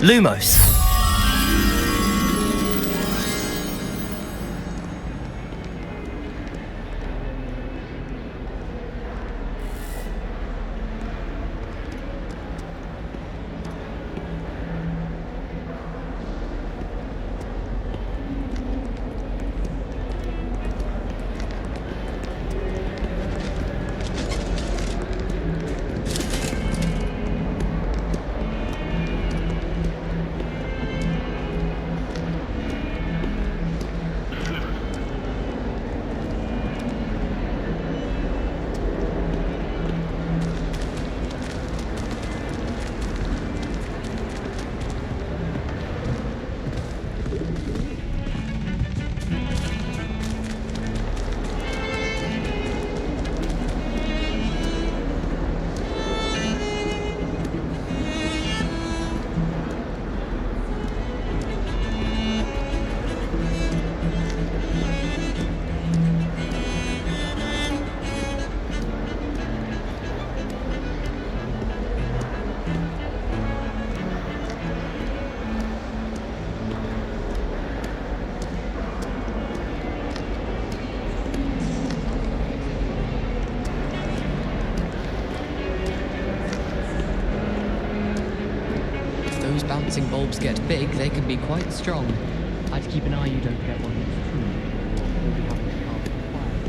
Lumos. Those bouncing bulbs get big, they can be quite strong. I'd keep an eye you don't get one that's true, or you'll be having to cast the fire.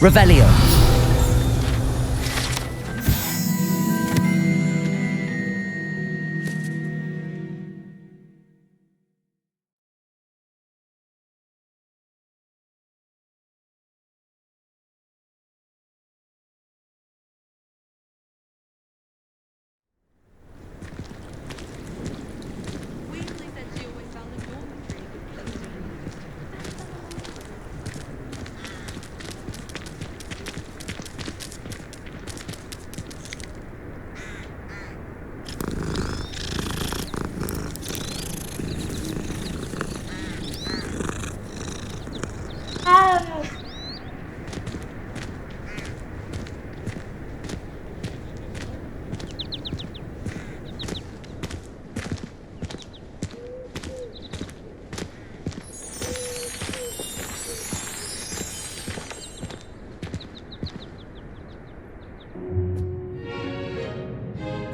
Revelio.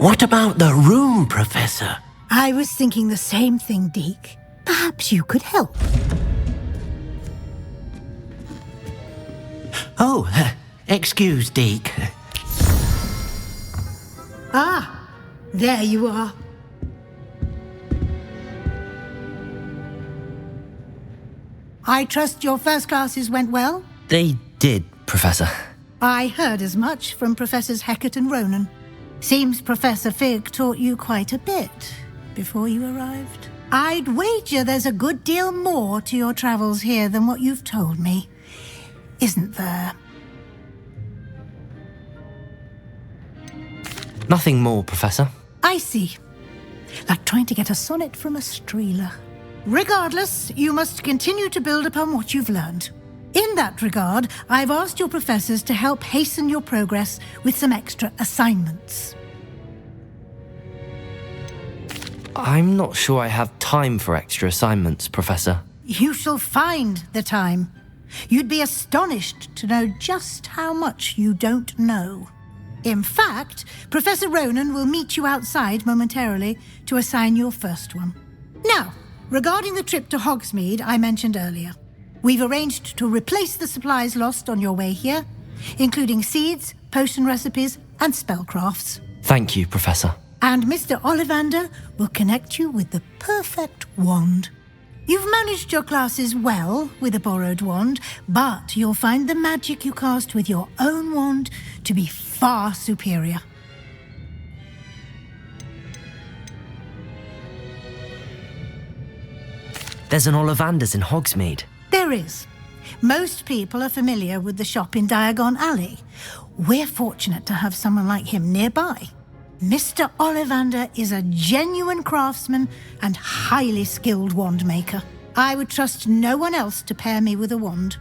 What about the room, Professor? I was thinking the same thing, Deke. Perhaps you could help. Oh, excuse, Deke. Ah, there you are. I trust your first classes went well? They did, Professor. I heard as much from Professors Hecat and Ronan. Seems Professor Fig taught you quite a bit before you arrived. I'd wager there's a good deal more to your travels here than what you've told me, isn't there? Nothing more, Professor. I see. Like trying to get a sonnet from a streeler. Regardless, you must continue to build upon what you've learned. In that regard, I've asked your professors to help hasten your progress with some extra assignments. I'm not sure I have time for extra assignments, Professor. You shall find the time. You'd be astonished to know just how much you don't know. In fact, Professor Ronan will meet you outside momentarily to assign your first one. Now, regarding the trip to Hogsmeade I mentioned earlier, we've arranged to replace the supplies lost on your way here, including seeds, potion recipes, and spellcrafts. Thank you, Professor. And Mr. Ollivander will connect you with the perfect wand. You've managed your classes well with a borrowed wand, but you'll find the magic you cast with your own wand to be far superior. There's an Ollivander's in Hogsmeade. There is. Most people are familiar with the shop in Diagon Alley. We're fortunate to have someone like him nearby. Mr. Ollivander is a genuine craftsman and highly skilled wand maker. I would trust no one else to pair me with a wand.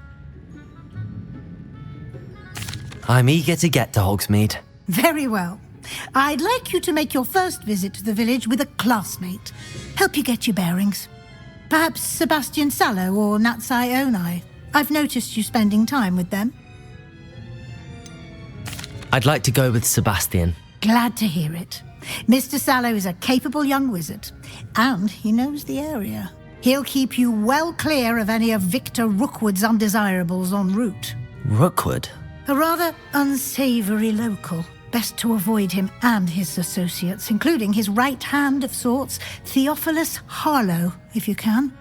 I'm eager to get to Hogsmeade. Very well. I'd like you to make your first visit to the village with a classmate. Help you get your bearings. Perhaps Sebastian Sallow or Natsai Onai. I've noticed you spending time with them. I'd like to go with Sebastian. Glad to hear it. Mr. Sallow is a capable young wizard, and he knows the area. He'll keep you well clear of any of Victor Rookwood's undesirables en route. Rookwood? A rather unsavoury local. Best to avoid him and his associates, including his right hand of sorts, Theophilus Harlow, if you can.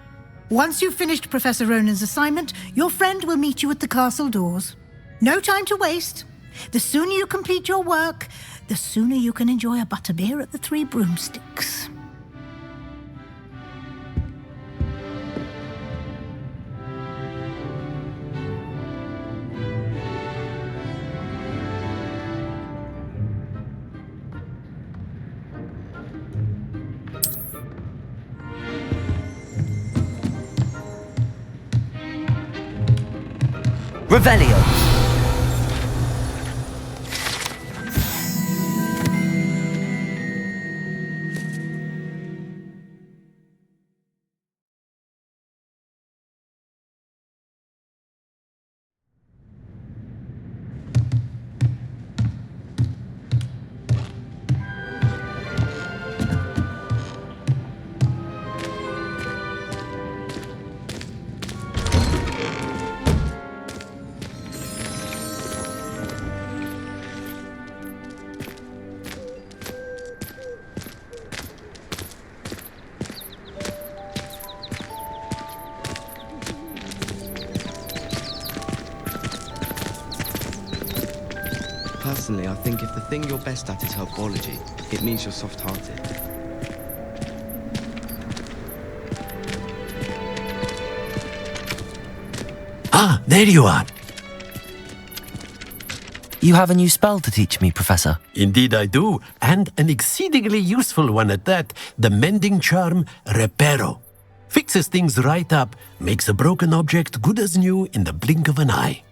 Once you've finished Professor Ronan's assignment, your friend will meet you at the castle doors. No time to waste. The sooner you complete your work, the sooner you can enjoy a butterbeer at the Three Broomsticks. Revelio. Personally, I think if the thing you're best at is herbology, it means you're soft-hearted. Ah, there you are. You have a new spell to teach me, Professor. Indeed I do, and an exceedingly useful one at that, the mending charm Reparo. Fixes things right up, makes a broken object good as new in the blink of an eye.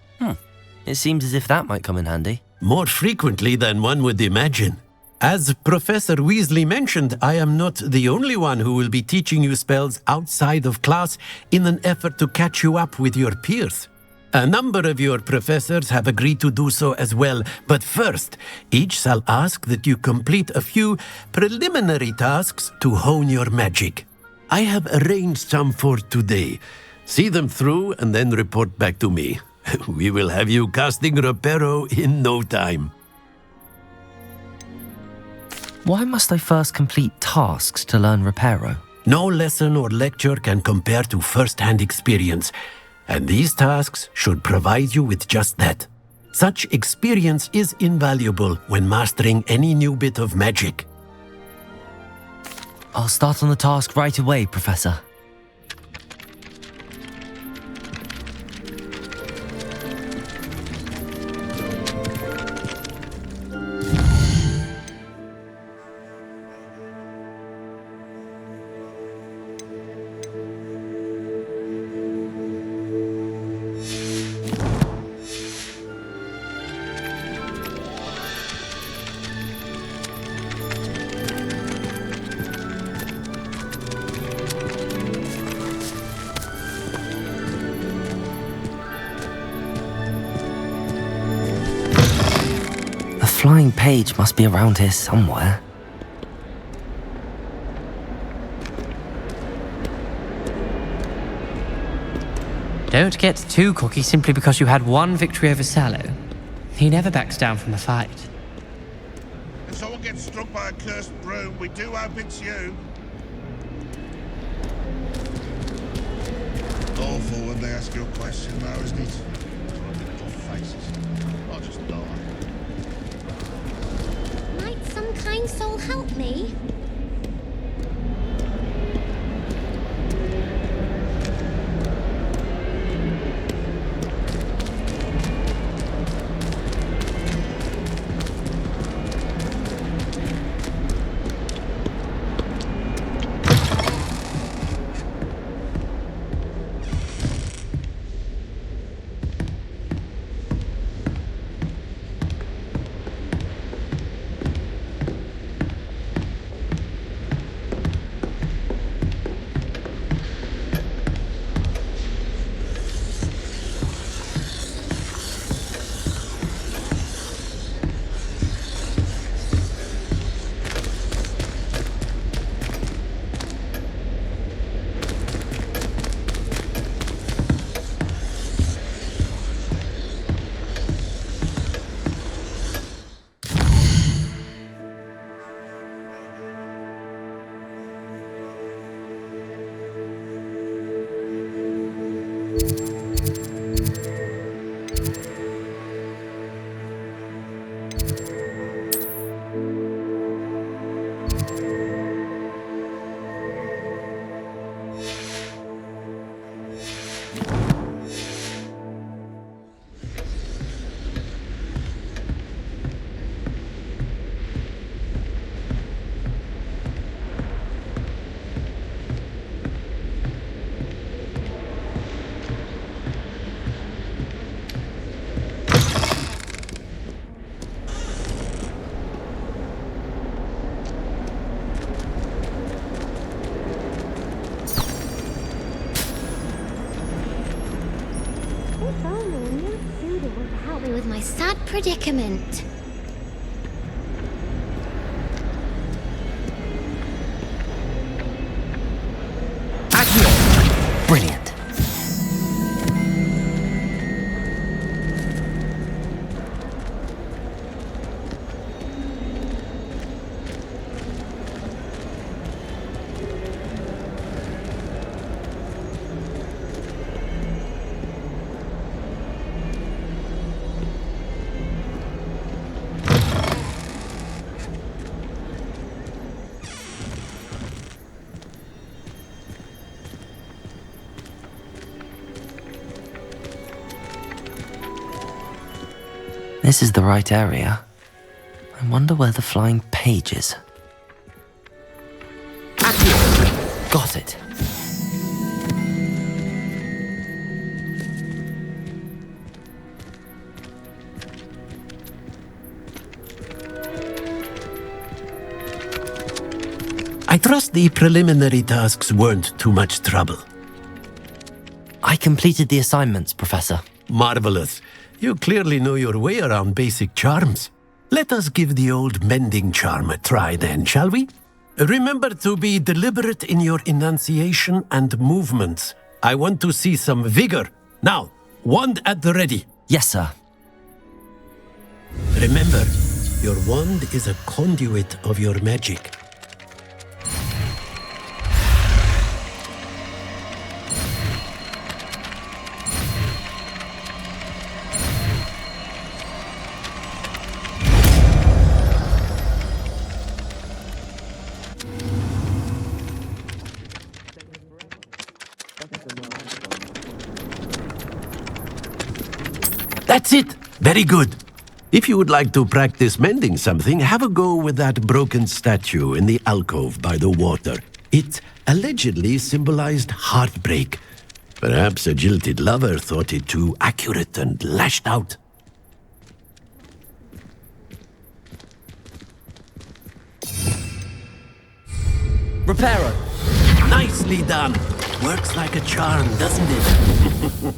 It seems as if that might come in handy. More frequently than one would imagine. As Professor Weasley mentioned, I am not the only one who will be teaching you spells outside of class in an effort to catch you up with your peers. A number of your professors have agreed to do so as well, but first, each shall ask that you complete a few preliminary tasks to hone your magic. I have arranged some for today. See them through and then report back to me. We will have you casting Reparo in no time. Why must I first complete tasks to learn Reparo? No lesson or lecture can compare to first-hand experience, and these tasks should provide you with just that. Such experience is invaluable when mastering any new bit of magic. I'll start on the task right away, Professor. The flying page must be around here somewhere. Don't get too cocky simply because you had one victory over Sallow. He never backs down from a fight. If someone gets struck by a cursed broom, we do hope it's you. Awful when they ask you a question now, isn't it? Little faces. I'll just die. Might some kind soul help me? With my sad predicament. Brilliant. This is the right area. I wonder where the flying page is. Got it. I trust the preliminary tasks weren't too much trouble. I completed the assignments, Professor. Marvelous. You clearly know your way around basic charms. Let us give the old mending charm a try then, shall we? Remember to be deliberate in your enunciation and movements. I want to see some vigor. Now, wand at the ready. Yes, sir. Remember, your wand is a conduit of your magic. That's it! Very good. If you would like to practice mending something, have a go with that broken statue in the alcove by the water. It allegedly symbolized heartbreak. Perhaps a jilted lover thought it too accurate and lashed out. Reparo! Nicely done! Works like a charm, doesn't it?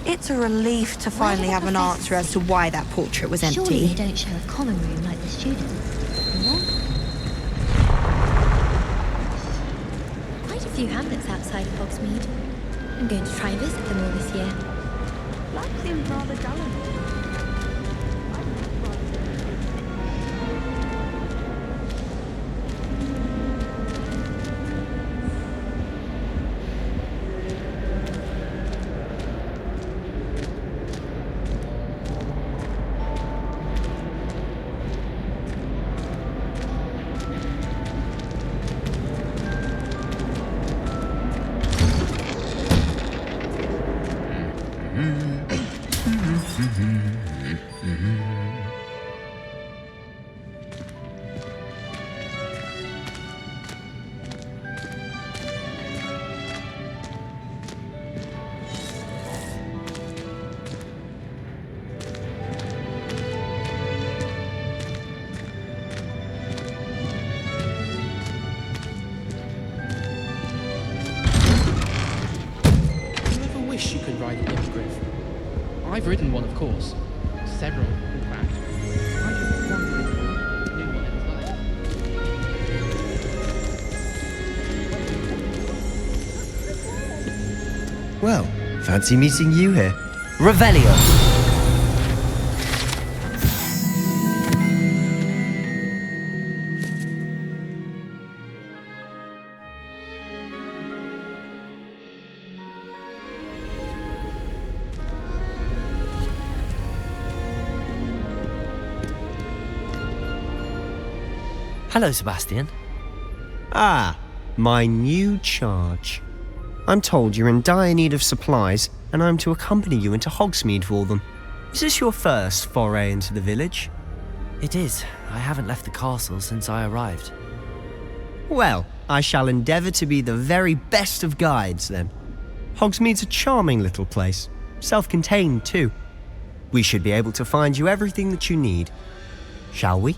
It's a relief to finally have an answer as to why that portrait was empty. Surely they don't share a common room like the students, do they? Quite a few hamlets outside of Hogsmeade. I'm going to try and visit them all this year. Life seems rather dull. You could ride a hippogriff. I've ridden one, of course. Several, in fact. I just wondered if you knew what it was like. Well, fancy meeting you here. Revelio! Hello, Sebastian. Ah, my new charge. I'm told you're in dire need of supplies, and I'm to accompany you into Hogsmeade for them. Is this your first foray into the village? It is. I haven't left the castle since I arrived. Well, I shall endeavour to be the very best of guides, then. Hogsmeade's a charming little place, self-contained too. We should be able to find you everything that you need. Shall we?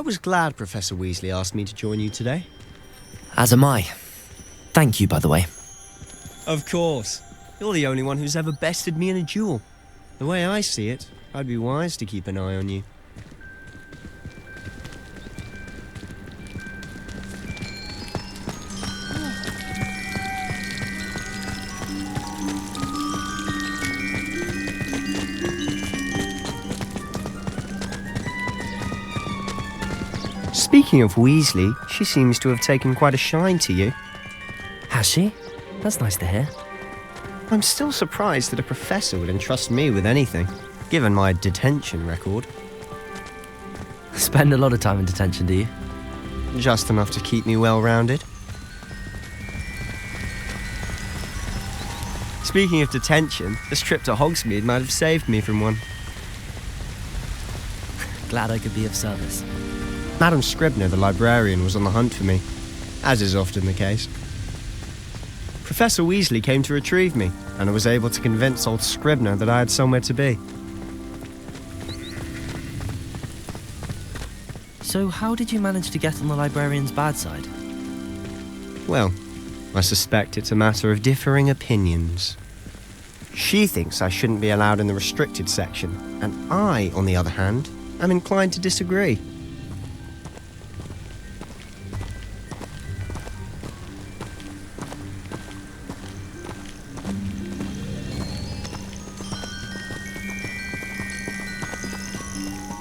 was glad Professor Weasley asked me to join you today. As am I. Thank you, by the way. Of course. You're the only one who's ever bested me in a duel. The way I see it, I'd be wise to keep an eye on you. Speaking of Weasley, she seems to have taken quite a shine to you. Has she? That's nice to hear. I'm still surprised that a professor would entrust me with anything, given my detention record. Spend a lot of time in detention, do you? Just enough to keep me well-rounded. Speaking of detention, this trip to Hogsmeade might have saved me from one. Glad I could be of service. Madam Scribner, the librarian, was on the hunt for me, as is often the case. Professor Weasley came to retrieve me, and I was able to convince old Scribner that I had somewhere to be. So how did you manage to get on the librarian's bad side? Well, I suspect it's a matter of differing opinions. She thinks I shouldn't be allowed in the restricted section, and I, on the other hand, am inclined to disagree.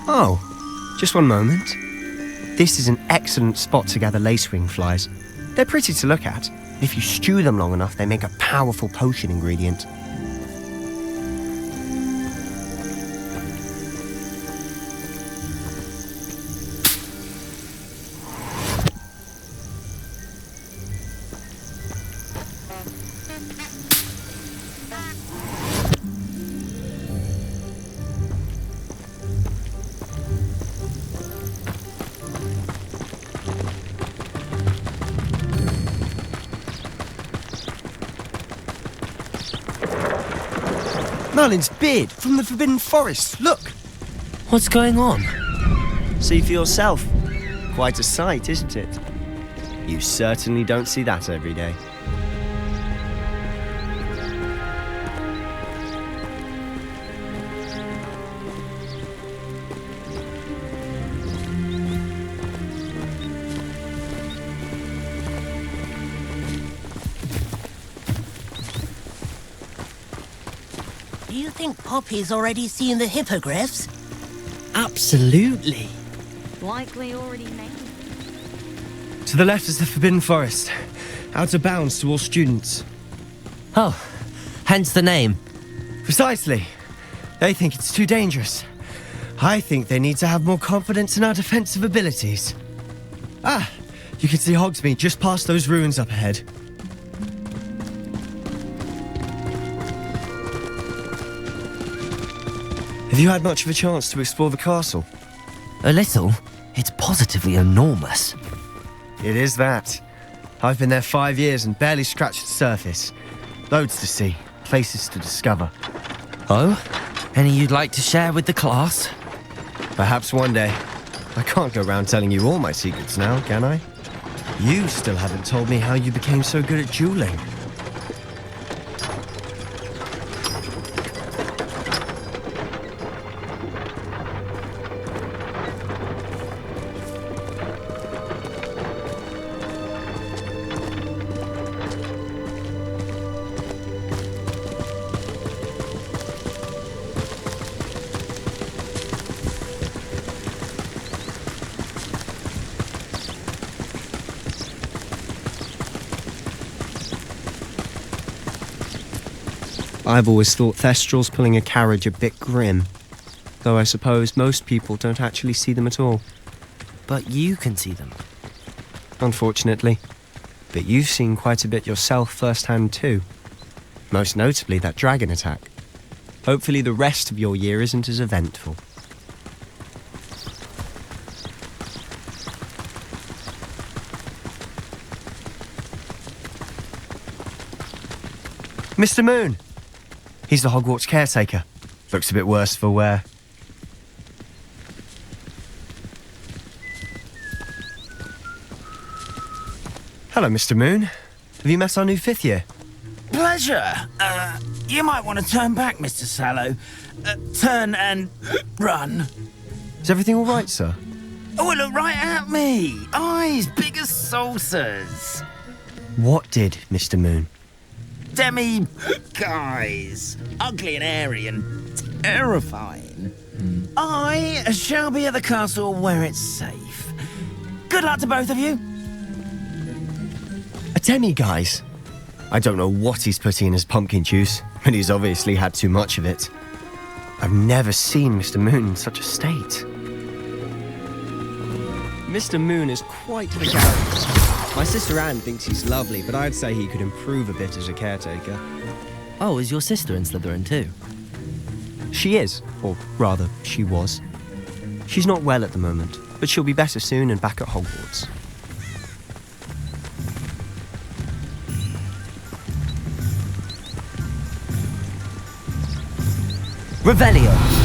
Oh, just one moment. This is an excellent spot to gather lacewing flies. They're pretty to look at. If you stew them long enough, they make a powerful potion ingredient. Merlin's beard from the Forbidden Forest, look! What's going on? See for yourself. Quite a sight, isn't it? You certainly don't see that every day. Do you think Poppy's already seen the hippogriffs? Absolutely. Likely already made. To the left is the Forbidden Forest. Out of bounds to all students. Oh, hence the name. Precisely. They think it's too dangerous. I think they need to have more confidence in our defensive abilities. Ah, you can see Hogsmeade just past those ruins up ahead. Have you had much of a chance to explore the castle? A little. It's positively enormous. It is that. I've been there 5 years and barely scratched the surface. Loads to see, places to discover. Oh? Any you'd like to share with the class? Perhaps one day. I can't go around telling you all my secrets now, can I? You still haven't told me how you became so good at dueling. I've always thought Thestrals pulling a carriage a bit grim, though I suppose most people don't actually see them at all. But you can see them. Unfortunately. But you've seen quite a bit yourself firsthand too. Most notably that dragon attack. Hopefully the rest of your year isn't as eventful. Mr. Moon! He's the Hogwarts caretaker. Looks a bit worse for wear. Hello, Mr. Moon. Have you met our new 5th year? Pleasure. You might want to turn back, Mr. Sallow. Turn and run. Is everything all right, sir? Oh, look right at me. Eyes big as saucers. What did, Mr. Moon? Demi guys. Ugly and airy and terrifying. I shall be at the castle where it's safe. Good luck to both of you. A demi-guise? I don't know what he's putting in his pumpkin juice, but he's obviously had too much of it. I've never seen Mr. Moon in such a state. Mr. Moon is quite the character. My sister Anne thinks he's lovely, but I'd say he could improve a bit as a caretaker. Oh, is your sister in Slytherin too? She is, or rather, she was. She's not well at the moment, but she'll be better soon and back at Hogwarts. Revelio!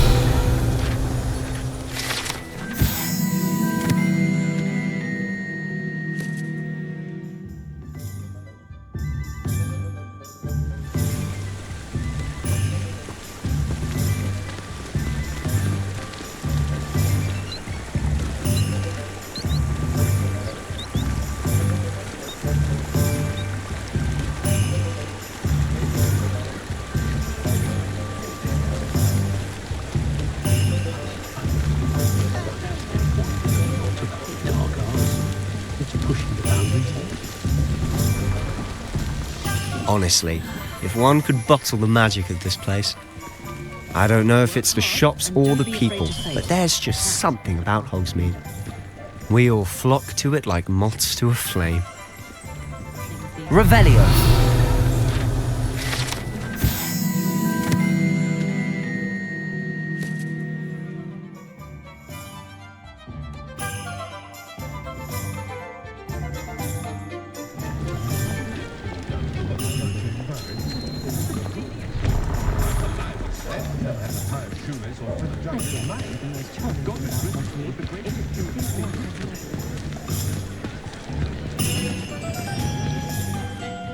Honestly, if one could bottle the magic of this place. I don't know if it's the shops or the people, but there's just something about Hogsmeade. We all flock to it like moths to a flame. Revelio!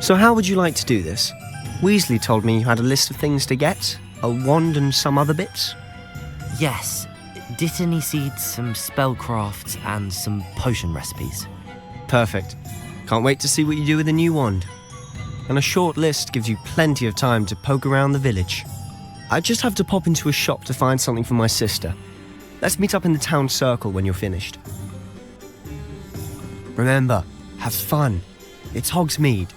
So how would you like to do this? Weasley told me you had a list of things to get, a wand and some other bits. Yes. Dittany seeds, some spellcrafts, and some potion recipes. Perfect. Can't wait to see what you do with the new wand. And a short list gives you plenty of time to poke around the village. I just have to pop into a shop to find something for my sister. Let's meet up in the town circle when you're finished. Remember, have fun. It's Hogsmeade.